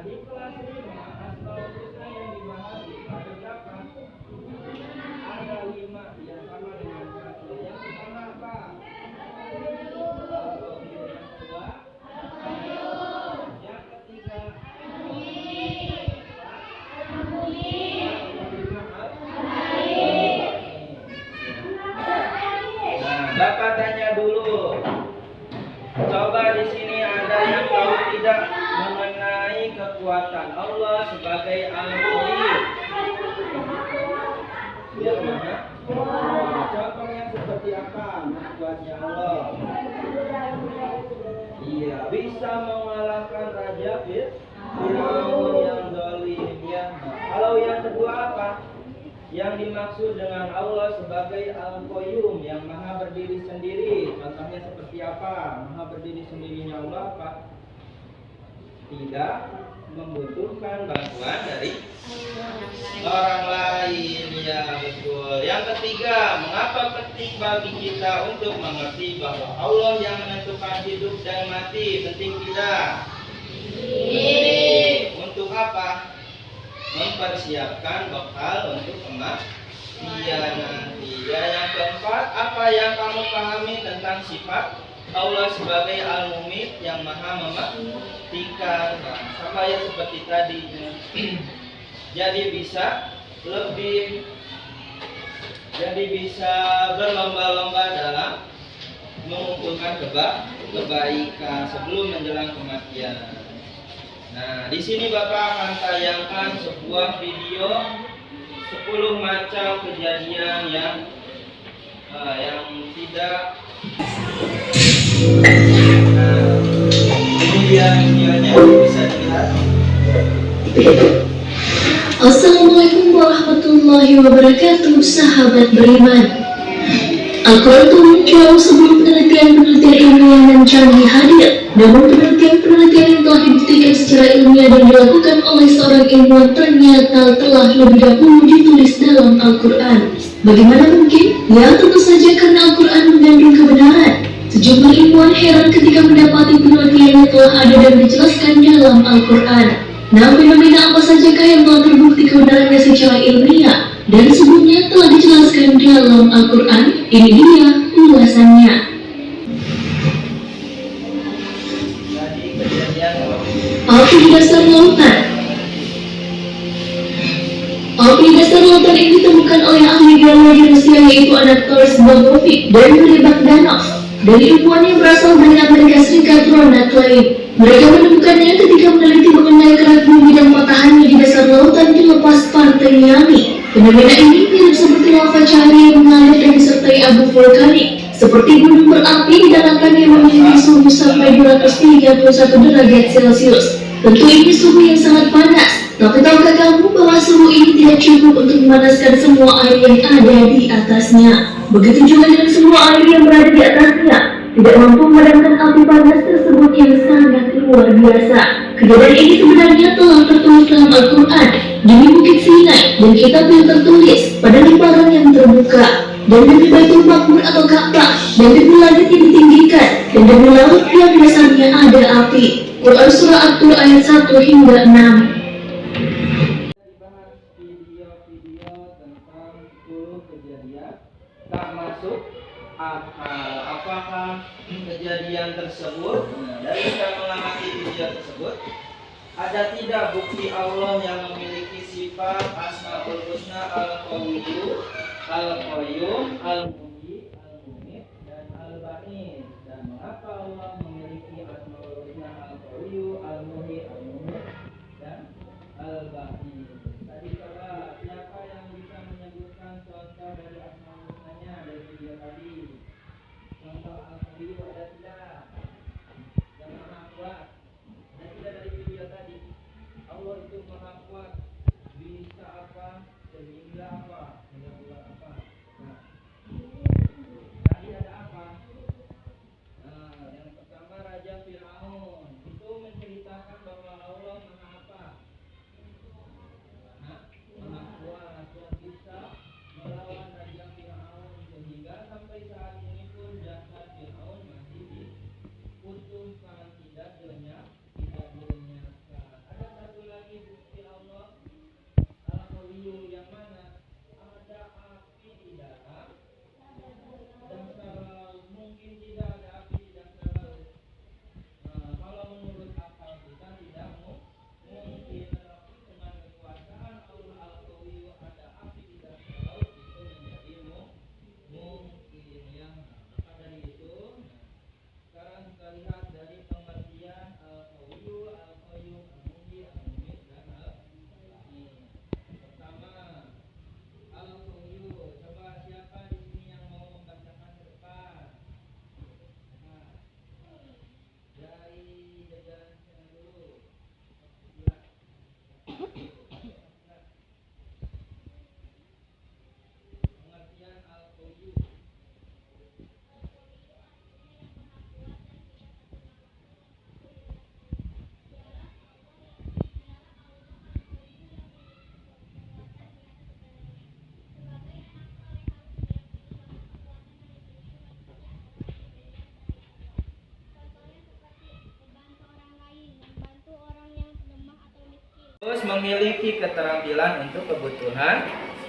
di kelas 5 Asmaul Husna yang dibahas ada berapa? Ada 5 yang sama dengan kelas 2. Yang pertama apa? Yang kedua, yang ketiga, Bapak tanya dulu. Coba di sini ada yang tahu tidak mengenai kekuatan Allah sebagai Al-Qayyum? Yang mana? Contohnya seperti apa kuatnya Allah? Iya, bisa mengalahkan Raja Fir'aun yang zalim ya. Kalau yang kedua apa? Yang dimaksud dengan Allah sebagai Al-Qayyum, yang maha berdiri sendiri. Contohnya seperti apa? Maha berdiri sendirinya Allah apa? Tidak membutuhkan bantuan dari orang lain. Ya betul. Yang ketiga, mengapa penting bagi kita untuk mengerti bahwa Allah yang menentukan hidup dan mati? Penting tidak? Penting. Untuk apa? Mempersiapkan bekal untuk kematian nanti. Ya, yang keempat, apa yang kamu pahami tentang sifat Allah sebagai Al-Mumit yang maha mematikan? Nah, sama ya seperti tadi. Jadi bisa berlomba-lomba dalam mengumpulkan kebaikan sebelum menjelang kematian. Nah, di sini Bapak akan tayangkan sebuah video 10 macam kejadian yang tidak. Nah, ini dia videonya, bisa dilihat. Assalamualaikum warahmatullahi wabarakatuh, sahabat beriman. Al-Quran turun jauh sebelum penelitian-penelitian ilmiah dan canggih hadir. Namun penelitian-penelitian yang telah dibuktikan secara ilmiah dan dilakukan oleh seorang ilmuwan ternyata telah lebih dahulu ditulis dalam Al-Quran. Bagaimana mungkin? Ya, tentu saja karena Al-Quran mengandung kebenaran. Sejumlah ilmuwan heran ketika mendapati penelitian yang telah ada dan dijelaskan dalam Al-Quran. Nah, fenomena apa sajakah yang telah terbukti kebenarannya secara ilmiah dan sebelumnya telah dijelaskan dalam Al-Quran? Ini dia ulasannya. Api di dasar lautan. Api di dasar lautan ini ditemukan oleh ahli geologi Rusia, yaitu Anatoly Zbogniew dan Yuri Bogdanov. Dari ilmuwan yang berasal dari Amerika Serikat, Ronald Klein. Mereka menemukannya ketika meneliti mengenai kerak bumi dan patahannya di dasar lautan di lepas pantai Miami. Fenomena ini mirip seperti lava cair yang mengalir dan disertai abu vulkanik, seperti gunung berapi di dalaman yang memiliki suhu sampai 231 derajat Celcius. Tentu ini suhu yang sangat panas, tapi tahukah kamu bahwa suhu ini tidak cukup untuk memanaskan semua air yang ada di atasnya? Begitu juga dengan semua air yang berada di atasnya tidak mampu memadamkan api panas tersebut yang sangat luar biasa. Kejadian ini sebenarnya telah tertulis dalam Al-Quran, demi Bukit Sinai dan kitab yang tertulis pada lembaran yang terbuka, dan demi Baitul Maqmur atau Ka'bah, dan demi langit yang ditinggikan, dan demi laut yang di dasarnya ada api. Quran Surah At-Tur ayat 1 hingga 6. Video-video tentang 10 kejadian tak masuk akal. Apakah kejadian tersebut, dari kita mengamati video tersebut, ada tidak bukti Allah yang memiliki sifat Asmaul Husna Al-Qayyum, Al-Qayyum, Al-Muhyi, Al-Mumit, dan Al-Ba'id? Dan mengapa Allah memiliki Asmaul Husna Al-Qayyum, Al-Muhyi, Al-Mumit, dan Al-Ba'id? Tadi coba siapa yang bisa menyebutkan contoh dari Asmaul Husnanya dari video tadi? Contoh Al-Qayyum ada tidak? Yang maha kuat ada tidak dari video tadi? Allah itu maha kuat, bisa apa, sehingga apa, sehingga buat apa? Nah, Terus memiliki keterampilan untuk kebutuhan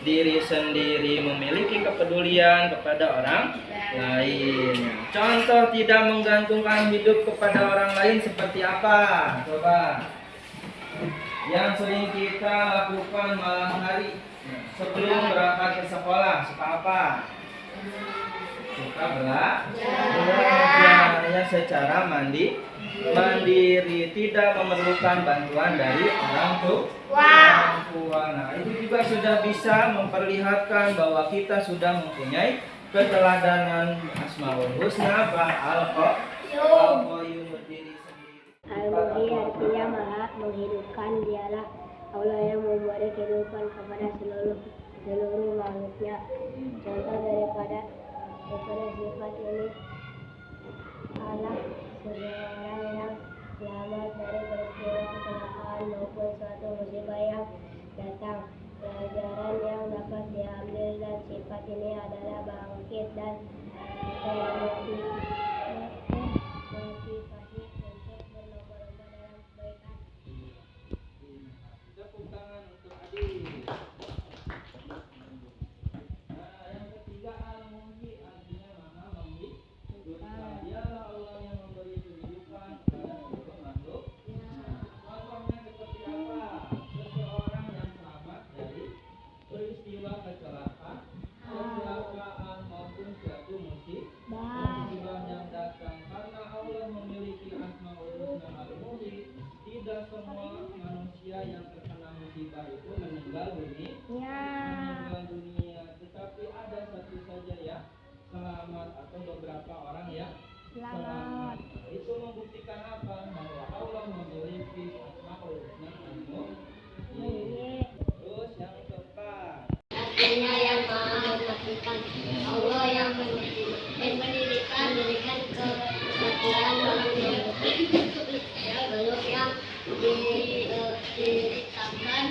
diri sendiri, memiliki kepedulian kepada orang lain. Contoh tidak menggantungkan hidup kepada orang lain seperti apa? Coba. Yang sering kita lakukan malam hari sebelum berangkat ke sekolah, suka apa? Suka belajar ya, secara mandiri, tidak memerlukan bantuan dari orang tua. Nah, itu juga sudah bisa memperlihatkan bahwa kita sudah mempunyai keteladanan Asmaul Husna al-Qayyum berdiri sendiri. Al-Muhyi artinya maha menghidupkan, dialah Allah yang memberi kehidupan kepada seluruh makhluknya. Contoh daripada sifat ini Allah seseorang yang selamat dari peristiwa kecelakaan maupun suatu musibah yang datang. Pelajaran yang dapat diambil dari sifat ini adalah bangkit dan motivasi untuk berlomba-lomba dalam kebaikan. Tepuk tangan untuk adik. Nah, yang ketiga Al-Muhyi artinya maha menghidupkan. Dialah Allah yang memberi kehidupan kepada seluruh makhluk. Contohnya seperti apa? Seseorang yang selamat dari peristiwa kecelakaan maupun suatu musibah yang datang. Karena Allah memiliki Asmaul Husna Al-Muhyi, tidak semua manusia yang terkena musibah itu meninggal dunia, tetapi ada satu saja ya selamat atau beberapa orang yang selamat. Itu membuktikan apa? Bahwa Allah memiliki Asmaul Husna Al-Muhyi. Terus yang keempat, Artinya yang maha mematikan, Allah yang mendirikan kesatuan makhluk yang diceritakan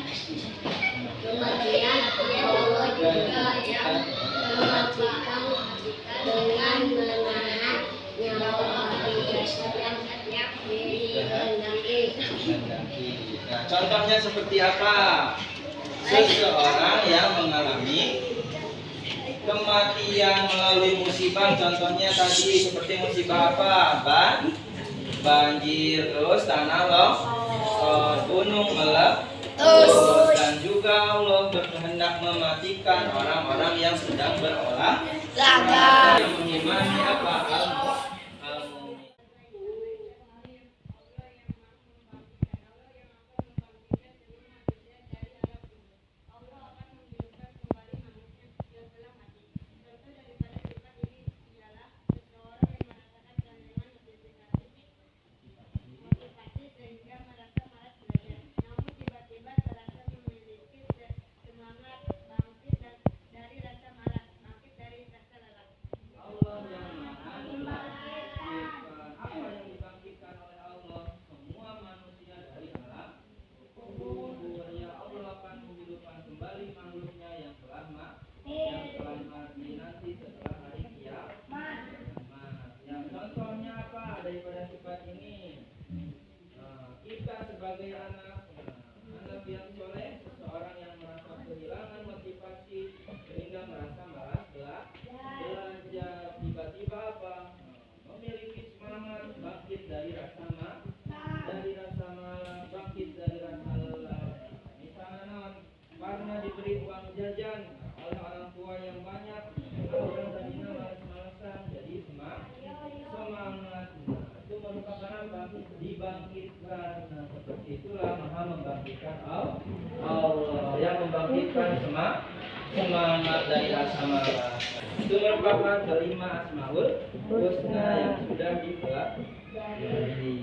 kematian, Allah juga yang mematikan dengan menahan nyawa yang setiap dikehendaki. Nah, contohnya seperti apa? Seseorang yang mengalami kematian melalui musibah, contohnya tadi seperti musibah apa? Banjir, terus tanah gunung meletus, dan juga Allah berkehendak mematikan orang-orang yang sedang berolahraga yang mengimani apa? Al-Muhyi. Allah yang maha membangkitkan. Apa yang dibangkitkan oleh Allah? Semua manusia dari alam kubur. Ya, Allah akan menghidupkan kembali makhluknya yang telah mati nanti setelah hari kiamat. Yang contohnya apa daripada sifat ini? Kita sebagai anak yang soleh, seseorang yang merasa kehilangan motivasi sehingga merasa malas belajar, tiba-tiba apa? Memiliki semangat, bangkit dari rasa malas, bangkit dari rasa lelah. Misalnya karena diberi uang jajan oleh orang tua yang banyak, orang tadinya malas-malasan jadi semangat. Itu merupakan apa? Dibangkitkan. Nah, seperti itulah maha membangkitkan Allah yang membangkitkan semangat dari rasa malas. Itu merupakan kelima Asmaul Husna yang sudah dipelajari.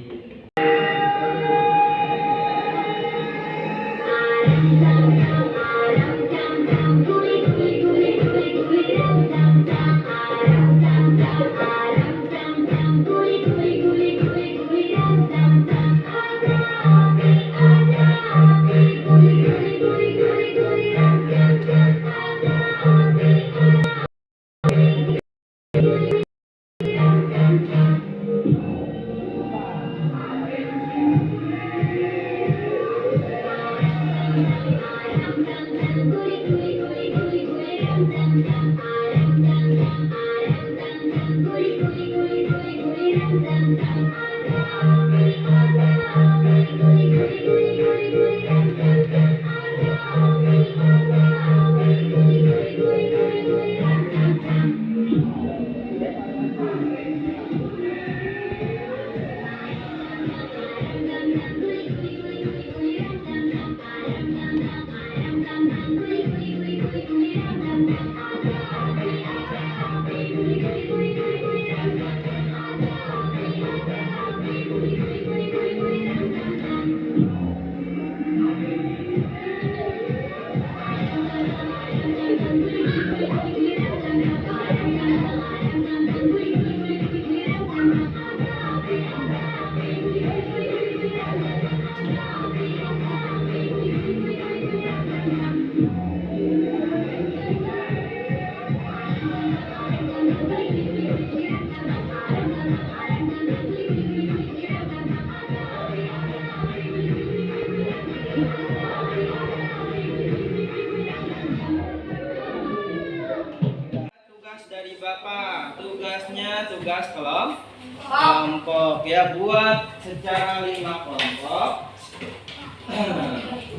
selanjutnya tugas kelompok ya, buat secara 5 kelompok.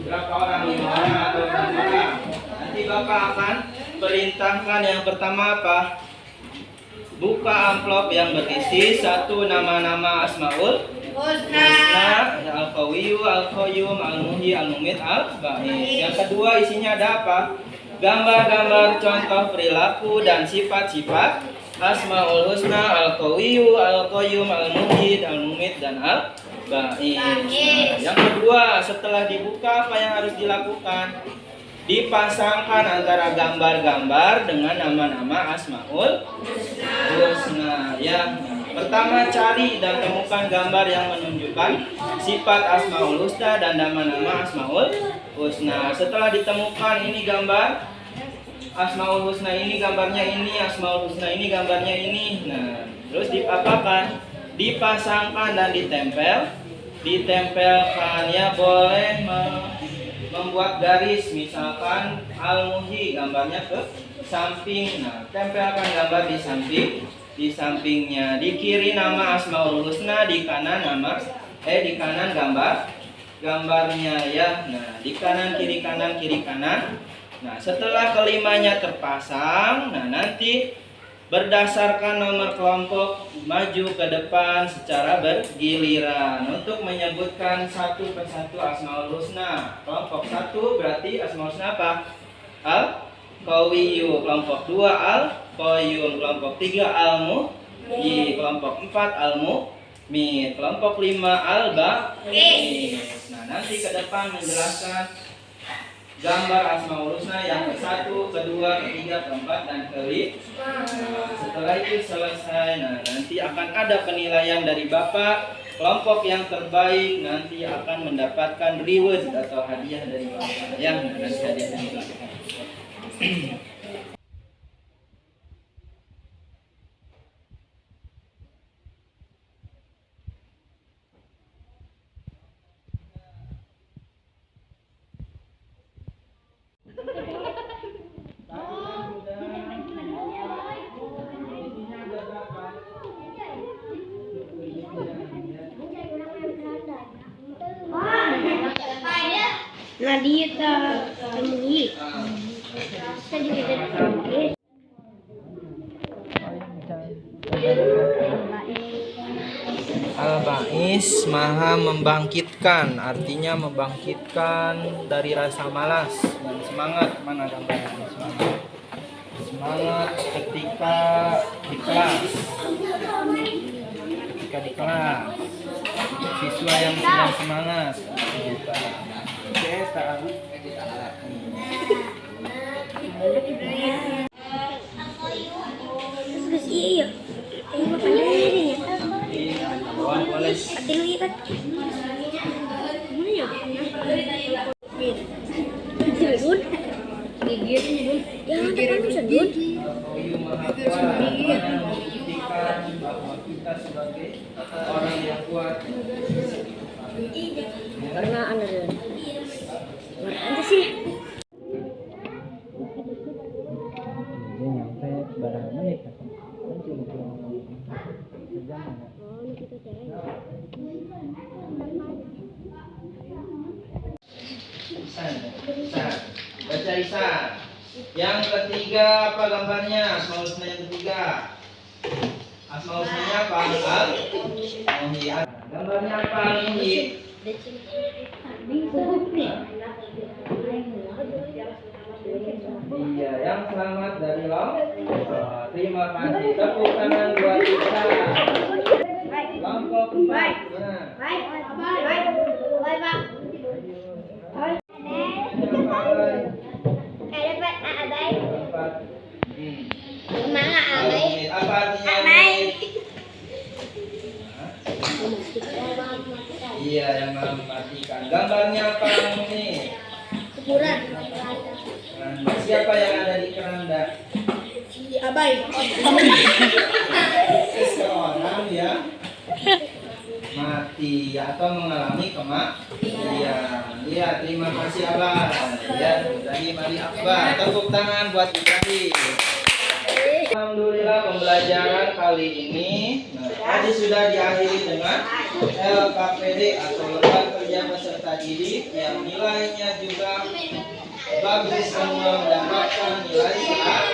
Berapa orang? 5 orang atau 6 orang? Nanti Bapak akan perintahkan yang pertama apa? Buka amplop yang berisi 1 nama-nama Asmaul Husna, Al-Qawiyyu, Al-Qayyum, Al-Muhyi, Al-Mumit, Al-Ba'is. Yang kedua isinya ada apa? Gambar-gambar contoh perilaku dan sifat-sifat Asmaul Husna, Al-Qawiyyu, Al-Qayyum, Al-Muhyi, Al-Mumit, dan Al-Ba'is. Nah, yang kedua, setelah dibuka apa yang harus dilakukan? Dipasangkan antara gambar-gambar dengan nama-nama Asmaul Husna ya. Pertama, cari dan temukan gambar yang menunjukkan sifat Asmaul Husna dan nama-nama Asmaul Husna. Setelah ditemukan ini gambar Asmaul Husna, ini gambarnya ini, Asmaul Husna ini gambarnya ini. Nah, terus diapakan? Dipasangkan dan ditempelkan ya. Boleh membuat garis, misalkan Al-Muhyi gambarnya ke samping. Nah, tempelkan gambar di sampingnya. Di kiri nama Asmaul Husna, di kanan di kanan gambarnya ya. Nah, di kanan kiri kanan kiri kanan. Nah, setelah kelimanya terpasang, nah nanti berdasarkan nomor kelompok maju ke depan secara bergiliran untuk menyebutkan satu persatu Asmaul Husna. Kelompok 1 berarti Asmaul Husna apa? Al-Qawiyyu. Kelompok 2 Al-Qayyum. Kelompok 3 Al-Muhyi. Kelompok 4 Al-Mumit. Kelompok 5 Al-Ba'is. Nah, nanti ke depan menjelaskan gambar Asmaul Husna yang ke-1, ke-2, ke-3, ke-4, dan ke-5. Nah, setelah itu selesai, nah nanti akan ada penilaian dari Bapak. Kelompok yang terbaik nanti akan mendapatkan reward atau hadiah dari Bapak ya. Nah, nanti hadiah dari Bapak. Nadita Al-Muhyi. Al-Ba'is maha membangkitkan, artinya membangkitkan dari rasa malas dan semangat. Mana gambarnya? Semangat ketika di kelas. Siswa yang sedang semangat. Iya. Ini apa ini? Boleh. Pati lu ikat. Mana ya? Dun. Gigit ini Dun. Jangan tekan lu Dun. Bahwa kita sebagai orang yang kuat. Karena anda Dun. Mana sih? Dia nyampe berapa menit? Baca Isan. Yang ketiga apa gambarnya? Asmaul Husna yang ketiga. Asmaul Husna apa? Al-Muhyi. Gambarnya apa? Al-Muhyi. Iya, yang selamat dari Allah. Terima kasih. Tepuk tangan buat kita. Kelompok 4. Apa artinya? Iya, yang memperhatikan. Gambarnya apa ini? Kuburan. Siapa yang ada di keranda? Abai. Seseorang yang mati atau mengalami kematian. Iya, terima kasih Abah. Ya, Ibrahim Ali Akbar. Tepuk tangan buat Ibrahim. alhamdulillah pembelajaran kali ini tadi sudah diakhiri dengan LKPD atau lembar kerja peserta didik yang nilainya juga bagus, semua mendapatkan nilai A.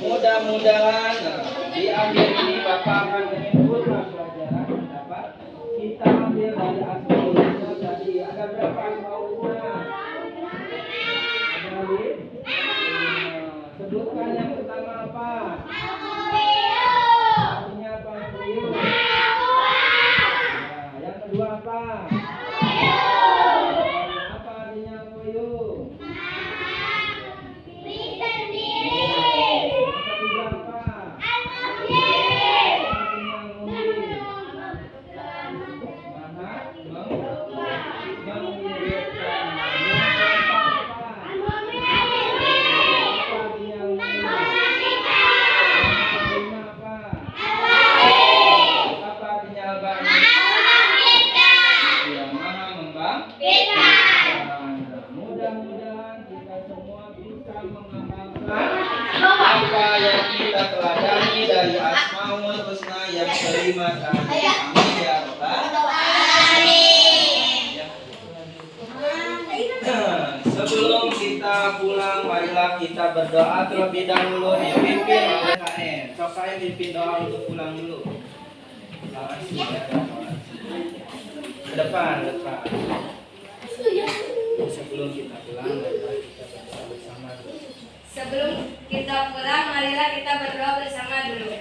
Mudah-mudahan di akhir ini Bapak akan menyimpulkan pelajaran dapat kita ambil dari asmaul tadi. Ada berapa asmaulnya? Ada lima. Sebutkan yang pertama apa? Artinya apa? Puyuh. Nah, yang kedua apa? Apa artinya puyuh? Mudah-mudahan kita semua bisa mengamalkan apa yang kita teladani dari Asmaul Husna yang kelima tadi. Amin ya rabbal alamin. Sebelum kita pulang, marilah kita berdoa terlebih dahulu dipimpin oleh KN. Sok saya pimpin doa untuk pulang dulu. Ke depan. Sebelum kita pulang, marilah kita berdoa bersama dulu. Sebelum kita pulang, marilah kita berdoa bersama dulu.